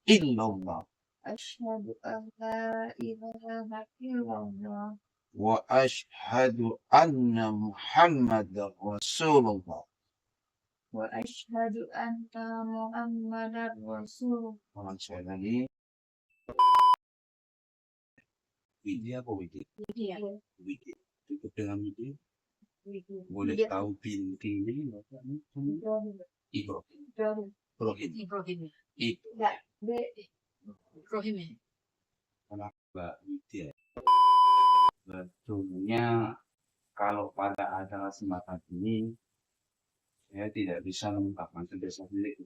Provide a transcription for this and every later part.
illallah. أشهد أن لا إله إلا الله Wa ashhadu anna Muhammadar Rasulullah. وأشهد أن محمدا رسول الله. Sekali lagi. Widya apa Widya? Widya. Cukup dengan Widya. Boleh tahu bintinya bapaknya? Ibrahim. Ibrahim. Ibrahim. Mbak Widya. Betulnya kalau pada acara semacam ini saya tidak bisa mengungkapkan sebesar milik.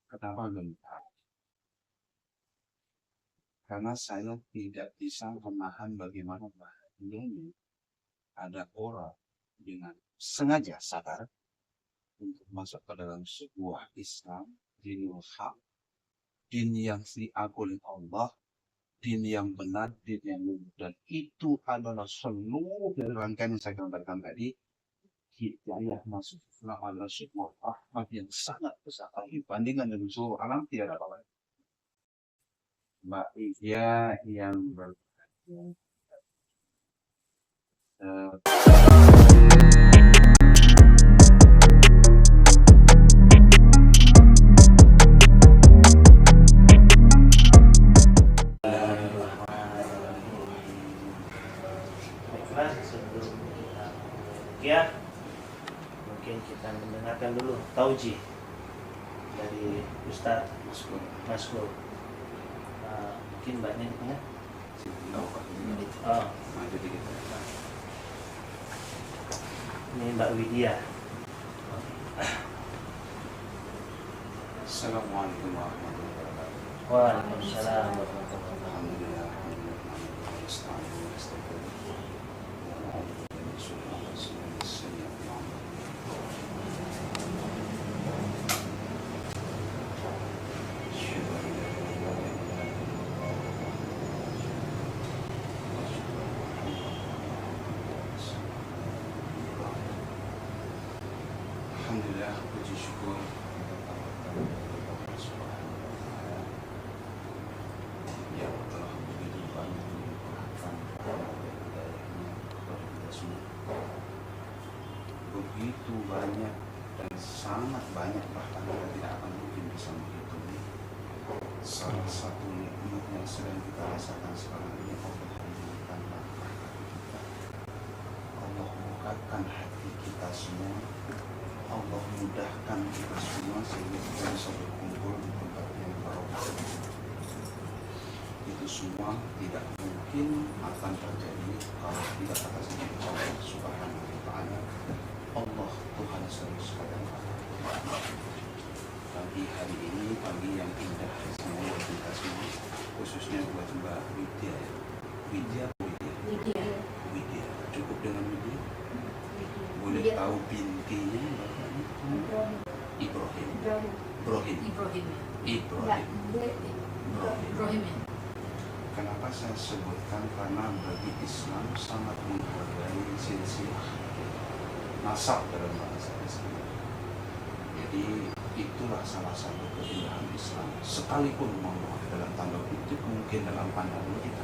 Kenapa bentar? Karena saya tidak bisa menahan bagaimana bahagianya ada orang dengan sengaja sadar untuk masuk ke dalam sebuah Islam, dinul haq, din yang diakui Allah, din yang benar, din yang lurus, dan itu adalah seluruh dari rangkaian yang saya gambarkan tadi. Hidayah masuk Islam adalah sebuah rahmat yang sangat besar. Dibandingkan dengan seluruh alam tidak ada apa-apa. Mbak Ivya yang berbahagia. Ya, mungkin kita mendengarkan dulu taujih dari Ustadz Maskur. Mungkin mbaknya di tengah. Ini Mbak Widya. Assalamualaikum warahmatullahi wabarakatuh. Waalaikumsalam warahmatullahi wabarakatuh. Alhamdulillah, puji syukur yang telah begitu banyak melimpahkan kepada kita semua. Begitu banyak dan sangat banyak, bahkan kita tidak akan mungkin bisa menghitungnya. Salah satu nikmat yang sedang kita rasakan sekarang ini, Allah hadirkan kita. Allah bukakan hati kita semua. Allah mudahkan kita semua sehingga kita bisa berkumpul di tempat yang barokah. Itu semua tidak mungkin akan terjadi kalau tidak atas izin Allah Subhanahu wa Ta'ala. Allah Tuhan sekalian. Pagi hari ini pagi yang indah semua buat kita semua, khususnya buat Mbak Widya. Widya. Cukup dengan Widya. Boleh tahu bintinya bapaknya? Ibrahim. Kenapa saya sebutkan? Karena bagi Islam sangat menghargai silsilah nasab dalam bahasa Islam. Jadi itulah salah satu keindahan Islam. Sekalipun dalam tanda kutip mungkin dalam pandangan kita,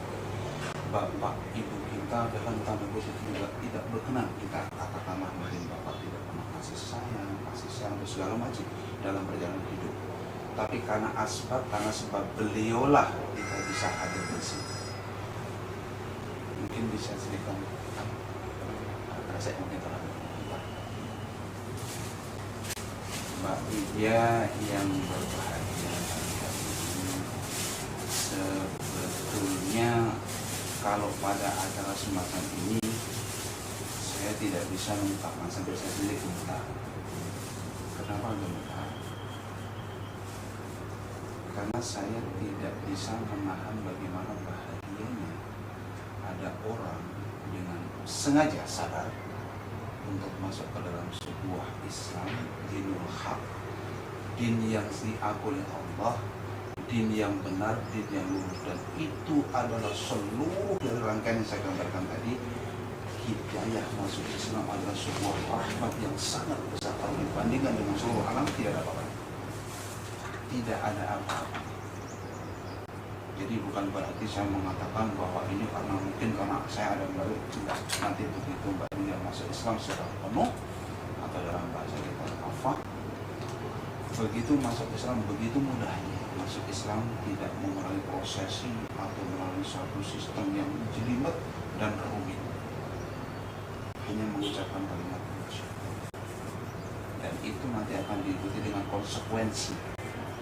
bapak ibu kita dalam tanda kutip juga tidak berkenan kita katakanlah mungkin bapak tidak pernah kasih sayang dan segala macam dalam perjalanan hidup. Tapi karena sebab beliaulah kita bisa hadir di sini. Mungkin bisa cerita saya mungkin terlalu Mbak Widya yang berbahagia. Sebetulnya kalau pada acara semacam ini saya tidak bisa mengungkapkan sampai saya sendiri gemetar. Kenapa gemetar? Karena saya tidak bisa menahan bagaimana bahagianya ada orang dengan sengaja sadar untuk masuk ke dalam sebuah Islam, dinul haq, din yang diakui Allah, din yang benar, din yang lurus, dan itu adalah seluruh dari rangkaian yang saya gambarkan tadi. Hidayah masuk Islam adalah sebuah rahmat yang sangat besar. Dibandingkan dengan seluruh alam tidak ada apa-apa. tidak ada apa-apa. Jadi bukan berarti saya mengatakan bahwa ini karena mungkin karena saya ada baru tidak, nanti begitu Mbak Dunia masuk Islam secara penuh atau dalam bahasa kita kafah, begitu masuk Islam begitu mudahnya. Masuk Islam tidak melalui prosesi atau melalui suatu sistem yang jelimet dan rumit, hanya mengucapkan kalimat syahadat, dan itu nanti akan diikuti dengan konsekuensi.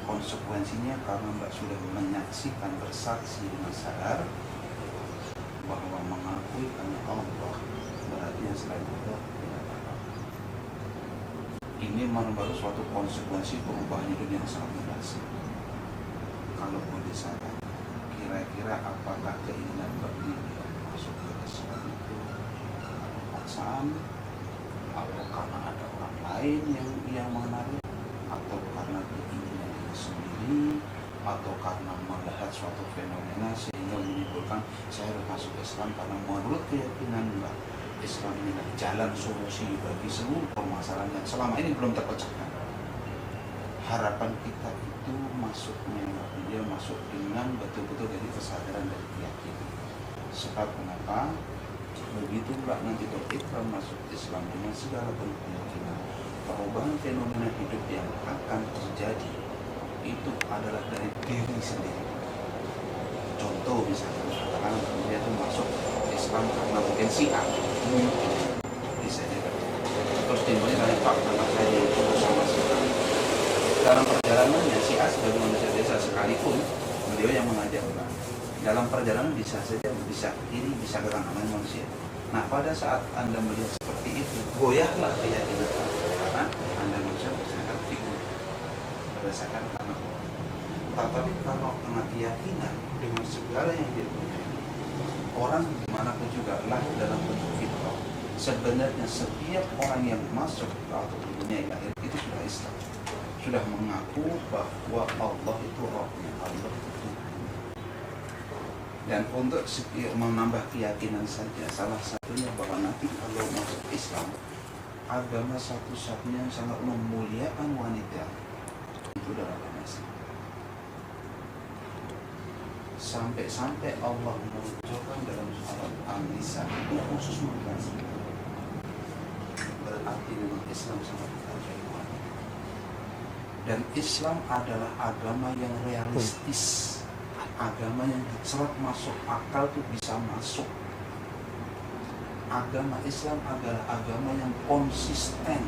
Konsekuensinya karena Mbak sudah menyaksikan, bersaksi dengan sadar bahwa mengakui hanya Allah, berarti yang selain Allah tidak ada. Ini merupakan suatu konsekuensi perubahan hidup yang sangat mendasar. Kalau boleh saya, kira-kira apakah keinginan Mbak Lydia masuk ke Islam itu paksaan, atau karena ada orang lain yang menarik, atau karena keinginan sendiri, atau karena melihat suatu fenomena sehingga menimbulkan saya harus masuk Islam karena menurut keyakinan Mbak, Islam ini jalan solusi bagi seluruh permasalahan yang selama ini belum terpecahkan. Harapan kita itu masuknya dia masuk dengan betul-betul dari kesadaran dan keyakinan. Sebab kenapa? Begitu Mbak nanti berikrar masuk Islam dengan segala bentuk keyakinan, perubahan fenomena hidup yang akan terjadi itu adalah dari diri sendiri. Contoh misalnya, katakan dia itu masuk Islam karena mungkin A, mungkin bisa jadi. Terus timbulnya dari fakta saya itu bersama si A. Dalam perjalanannya si A sebagai manusia biasa sekalipun beliau yang mengajak orang. Dalam perjalanan bisa saja bisa kiri, bisa ke kanan manusia. Nah pada saat Anda melihat seperti itu, goyahlah keyakinan karena Anda manusia berdasarkan figur, berdasarkan karena tapi kalau kena keyakinan dengan segala yang dia punya, orang dimanapun juga lahir dalam bentuk fitrah. Sebenarnya setiap orang yang masuk atau di dunia lahir itu sudah Islam, sudah mengaku bahwa Allah itu Rabbnya, Allah itu Tuhan. Dan untuk menambah keyakinan saja, salah satunya bahwa nanti kalau masuk Islam, agama satu-satunya yang sangat memuliakan wanita itu adalah agama Islam. Sampai-sampai Allah menunjukkan dalam surat An-Nisa itu khusus mengenai berarti memang Islam sangat menghargai wanita. Dan Islam adalah agama yang realistis, agama yang dicerat masuk akal tuh bisa masuk. Agama Islam adalah agama yang konsisten.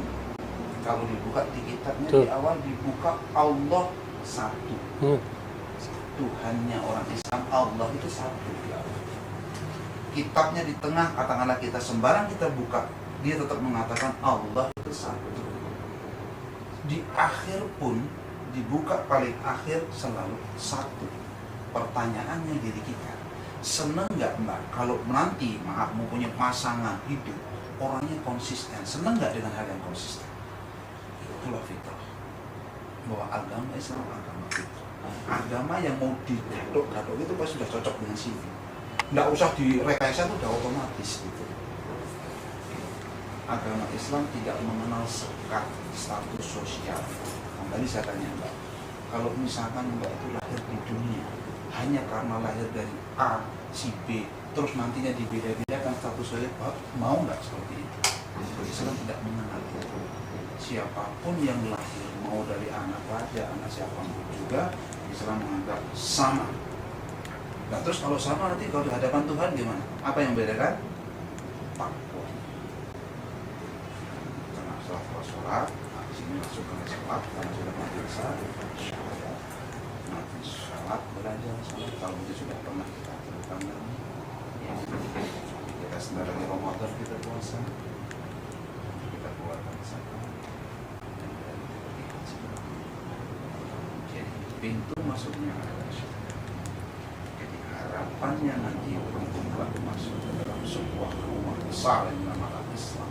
Kalau dibuka di kitabnya di awal dibuka Allah satu. Tuhannya orang Islam, Allah itu satu. Kitabnya di tengah, katakanlah kita sembarang kita buka, dia tetap mengatakan Allah itu satu. Di akhir pun dibuka paling akhir selalu satu. Pertanyaannya diri kita, seneng nggak Mbak kalau nanti maaf mempunyai pasangan hidup orangnya konsisten, seneng nggak dengan hal yang konsisten? Itulah fitrah, bahwa agama Islam agama fitrah. Agama yang mau digadok-gadok itu pasti sudah cocok dengan CV. Nggak usah direkayasa, itu sudah otomatis gitu. Agama Islam tidak mengenal sekat status sosial. Tadi saya tanya Mbak, kalau misalkan Mbak itu lahir di dunia hanya karena lahir dari A, si B, terus nantinya dibeda-bedakan status sosial, mau nggak seperti itu? Islam tidak mengenal itu. Siapapun yang lahir, mau dari anak raja, anak siapapun juga, Islam menganggap sama. Nah terus kalau sama nanti kalau di hadapan Tuhan gimana? Apa yang membedakan? Takwa. Karena setelah sholat, di sini masuk ke sholat, karena sudah mati syahadat, mati sholat, belajar sholat. Kalau itu sudah pernah kita lakukan, ya, kita sebentar lagi Ramadan kita puasa, kita keluarkan zakat. Pintu masuknya adalah syurga. Jadi harapannya nanti berubah masuk ke dalam sebuah rumah besar yang dinamakan Islam.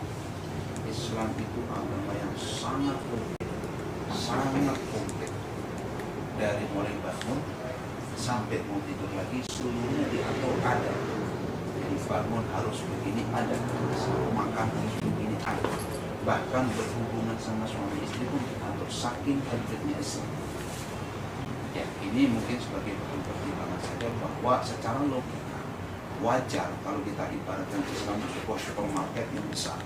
Islam itu agama yang sangat komplit. Dari mulai bangun sampai mau tidur lagi seluruhnya diatur ada. Jadi bangun harus begini ada, makan harus begini ada. Bahkan berhubungan sama suami istri pun diatur, saking kompletnya Islam. ini mungkin sebagai bahan pertimbangan saja bahwa secara logika wajar kalau kita ibaratkan Islam itu sebuah supermarket yang besar.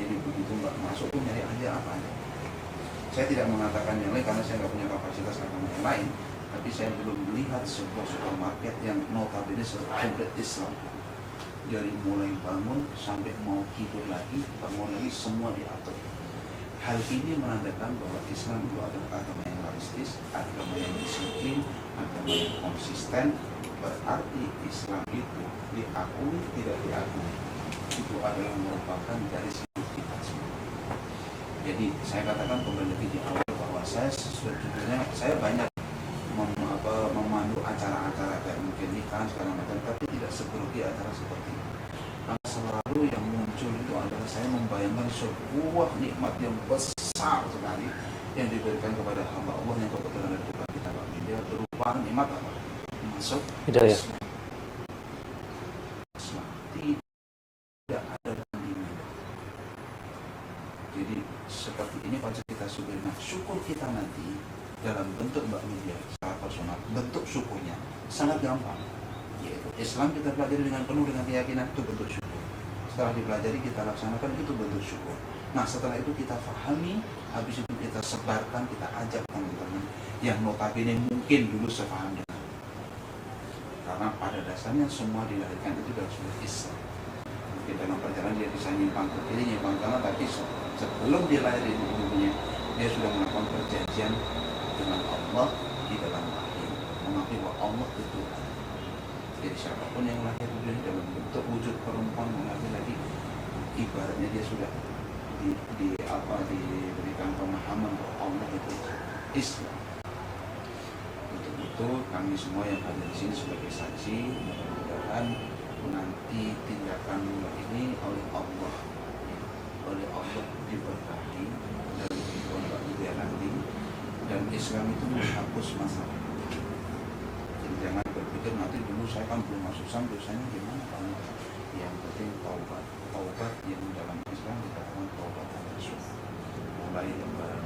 Jadi begitu Mbak masuk pun nyari aja apa aja. Saya tidak mengatakan yang lain karena saya nggak punya kapasitas agama yang lain, tapi saya belum melihat sebuah supermarket yang notabene komplit Islam. Dari mulai bangun sampai mau tidur lagi, bangun lagi, semua diatur. Hal ini menandakan bahwa Islam itu adalah agama yang realistis, agama yang disiplin, agama yang konsisten. Berarti Islam itu diakui, tidak diakui, itu adalah merupakan garis hidup kita semua. Jadi saya katakan kembali di awal bahwa saya sebetulnya saya banyak memandu acara-acara kayak mungkin nikah segala macam, tapi tidak seperti acara seperti ini. Karena selalu yang muncul itu adalah saya membayangkan sebuah nikmat yang besar sekali yang diberikan kepada hamba Allah yang kebetulan ada depan kita, Pak. Dia berupa nikmat apa? Masuk Hidayah. Islam. Tidak ada bandingnya. Jadi seperti ini kalau kita syukuri. Nah, syukur kita nanti dalam bentuk Mbak Media secara personal, bentuk syukurnya sangat gampang. Yaitu Islam kita pelajari dengan penuh dengan keyakinan, itu bentuk syukur. Setelah dipelajari kita laksanakan, itu bentuk syukur. Nah setelah itu kita fahami, habis itu kita sebarkan, kita ajak teman-teman yang notabene mungkin dulu sepaham dengan. Karena pada dasarnya semua dilahirkan itu dalam sebuah Islam. Mungkin dalam perjalanan dia bisa nyimpang ke kiri, nyimpang kanan, tapi sebelum dia lahir di dunia, dia sudah melakukan perjanjian dengan Allah di dalam rahim, mengakui bahwa Allah itu. Jadi siapapun yang lahir di dunia dalam bentuk wujud perempuan mengakui lagi, ibaratnya dia sudah diberikan pemahaman bahwa Allah itu Islam. Untuk itu kami semua yang hadir di sini sebagai saksi, mudah-mudahan nanti tindakan ini oleh Allah diberkahi dari kehidupan dia nanti, dan Islam itu menghapus masalah. Jadi jangan berpikir nanti dulu saya kan belum masuk Islam, dosanya gimana Pak? Yang penting taubat yang dalam Islam dikatakan taubat nasuh. Mulai lembaran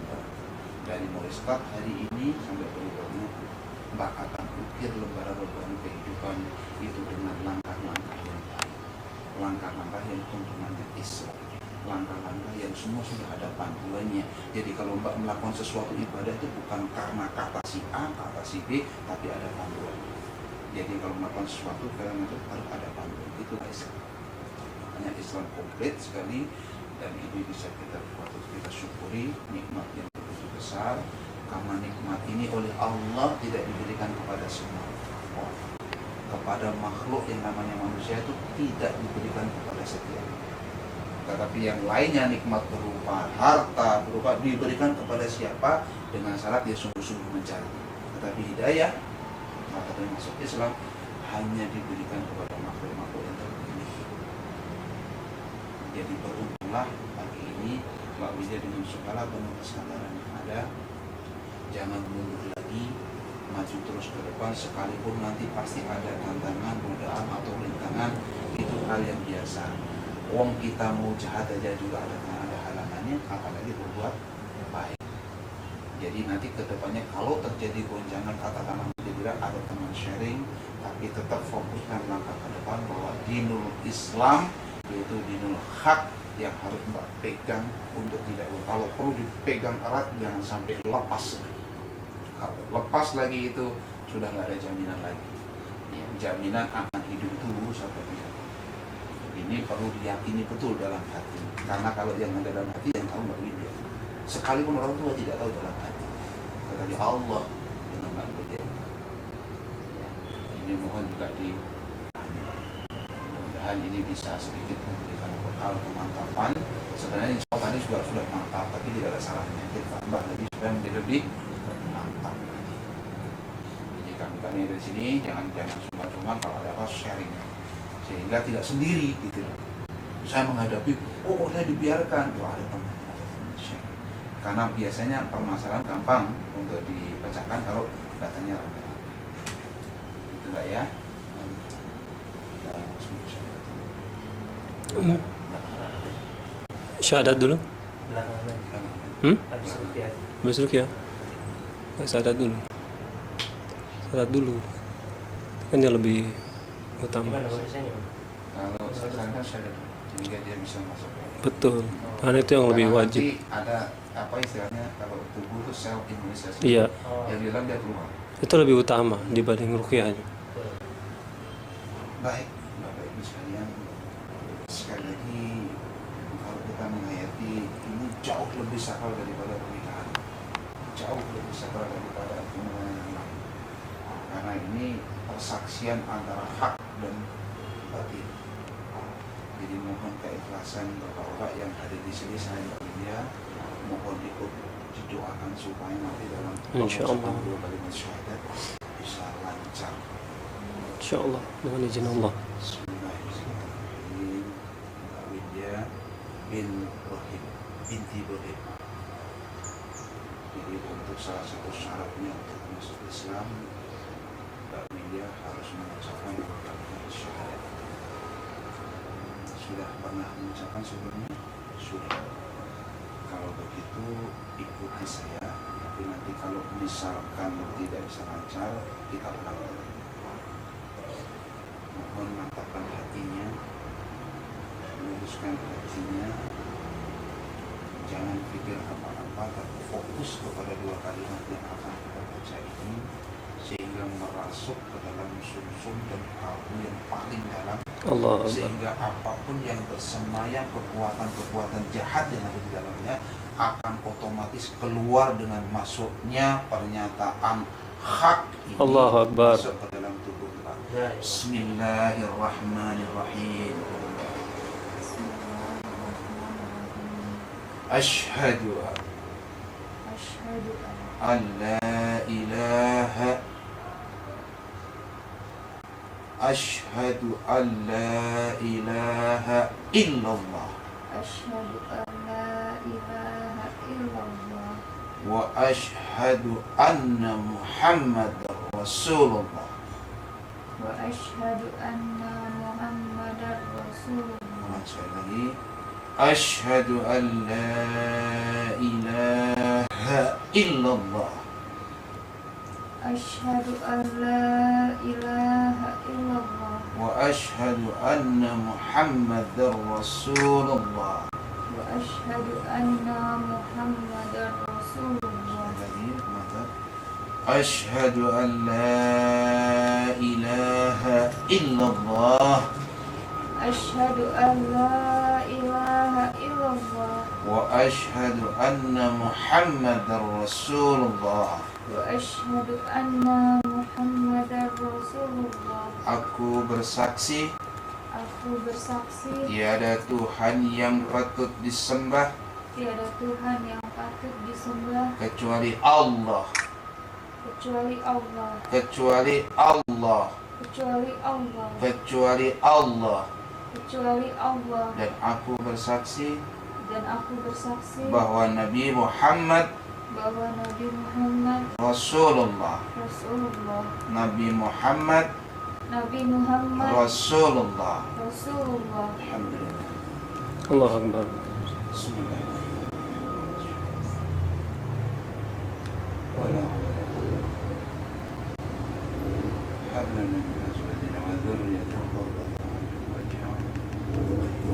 dari mulai start hari ini sampai berikutnya, Mbak akan ukir lembaran-lembaran kehidupan itu dengan langkah-langkah yang baik, langkah-langkah yang tuntunannya Islam, langkah-langkah yang semua sudah ada panduannya. Jadi kalau Mbak melakukan sesuatu ibadah itu bukan karena kata si A, kata si B, tapi ada panduan. Jadi kalau melakukan sesuatu kalian itu harus ada panduan. Itulah Islam. Makanya Islam komplit sekali, dan ini bisa kita syukuri nikmat yang begitu besar. Karena nikmat ini oleh Allah tidak diberikan kepada semua orang. Kepada makhluk yang namanya manusia itu tidak diberikan kepada setiap. Tetapi yang lainnya nikmat berupa harta, berupa diberikan kepada siapa dengan syarat dia sungguh-sungguh mencari. Tetapi hidayah, maka masuk Islam, hanya diberikan kepada makhluk-makhluk yang terpilih. Jadi beruntunglah pagi ini Mbak Widya dengan segala penuh kesadaran yang ada, jangan mundur lagi, maju terus ke depan, sekalipun nanti pasti ada tantangan, godaan atau rintangan, itu hal yang biasa. Wong kita mau jahat aja juga ada halangannya, apalagi berbuat baik. Jadi nanti kedepannya kalau terjadi gonjangan, katakanlah dia bilang ada teman sharing, tapi tetap fokuskan langkah ke depan bahwa dinul Islam yaitu dinul hak yang harus Mbak pegang untuk tidak, kalau perlu dipegang erat, jangan sampai lepas. Kalau lepas lagi itu sudah nggak ada jaminan lagi. Ya, jaminan akan hidup itu lurus atau tidak. Ini perlu diyakini betul dalam hati. Karena kalau yang ada dalam hati yang tahu Mbak Widya. Sekalipun orang tua tidak tahu dalam hati. Tetapi Allah dengan Mbak Widya. Ya, ini mohon juga mudah-mudahan ini bisa sedikit memberikan bekal kemantapan. Sebenarnya insya Allah tadi sudah mantap, tapi tidak ada salahnya kita tambah lagi supaya menjadi lebih mantap. Jadi kami dari sini jangan cuma kalau ada apa sharing, sehingga tidak sendiri gitu. Saya menghadapi, saya dibiarkan, ada teman. Karena biasanya permasalahan gampang untuk dipecahkan kalau datanya ramai. Itu enggak ya? Syahadat dulu. Habis rupiah. Habis rukyah. Syahadat dulu. Sholat dulu. Kan yang lebih utama. Gimana bahasanya? Kalau sekarang kan syahadat sehingga dia bisa masuk. Betul. Karena itu yang lebih Karena wajib. nanti ada apa istilahnya kalau tubuh itu sel imunisasi. Iya. Yang di dalam dia keluar. Itu lebih utama dibanding ruqyahnya. Baik, Bapak Ibu sekalian, sekali lagi kalau kita menghayati ini jauh lebih sakral daripada pernikahan, jauh lebih sakral daripada hubungan yang lain. Karena ini persaksian antara hak dan batin. Jadi mohon keikhlasan bapak-bapak yang hadir di sini, saya Mbak Widya, mohon ikut didoakan supaya nanti dalam Insyaallah. dua kalimat syahadat bisa lancar. Insyaallah dengan izin Allah. Bismillahirrahmanirrahim. Mbak Widya binti Ibrahim. Jadi untuk salah satu syaratnya untuk masuk Islam, Mbak Widya harus mengucapkan kalimat syahadat. Sudah pernah mengucapkan sebelumnya? Sudah. Kalau begitu ikuti saya. Tapi nanti kalau misalkan tidak bisa lancar, kita ulang lagi. Mohon mantapkan hatinya, luruskan hatinya, jangan pikir apa-apa, tapi fokus kepada dua kalimat yang akan kita baca ini, sehingga merasuk ke dalam sumsum dan kalbu yang paling dalam, Allah Akbar. sehingga apapun yang bersemayam kekuatan-kekuatan jahat yang ada di dalamnya akan otomatis keluar dengan masuknya pernyataan hak ini Allah Akbar. masuk ke dalam tubuh kita. Bismillahirrahmanirrahim. Ashhadu an la ilaha Ashhadu an la ilaha illallah Asyhadu an la ilaha illallah wa ashhadu anna Muhammadar Rasulullah. wa asyhadu anna Muhammadar Rasulullah. Ulang sekali lagi. Ashhadu an la ilaha illallah Asyhadu an la ilaha illallah wa ashhadu anna Muhammadar Rasulullah. wa asyhadu anna Muhammadar Rasulullah. Lagi, mata. Ashhadu an la ilaha illallah Asyhadu an la ilaha illallah wa ashhadu anna Muhammadar Rasulullah. wa asyhadu anna Muhammadar Rasulullah. Aku bersaksi Aku bersaksi tiada Tuhan yang patut disembah tiada Tuhan yang patut disembah kecuali Allah, kecuali Allah, kecuali Allah, kecuali Allah, kecuali Allah. kecuali Allah. Dan aku bersaksi Dan aku bersaksi bahwa Nabi Muhammad bahwa Nabi Muhammad Rasulullah, Rasulullah, Nabi Muhammad Nabi Muhammad Rasulullah. Rasulullah. Alhamdulillah. Allah Akbar. Bismillahirrahmanirrahim. هب لنا من أزواجنا وذريتنا قرة أعين واجعلنا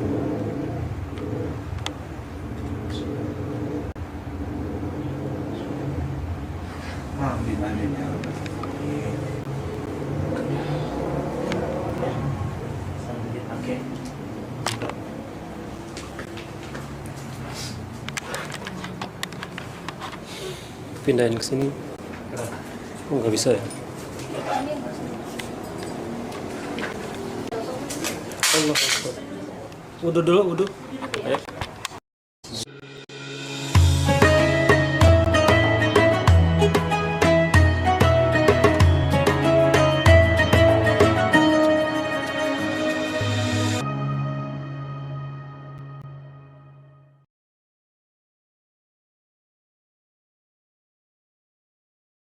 Amin amin ya rabbal alamin. Sambil dipakai. Pindahin ke sini. Oh, nggak bisa ya? Allah Akbar. Wudu dulu, wudu. Ayo.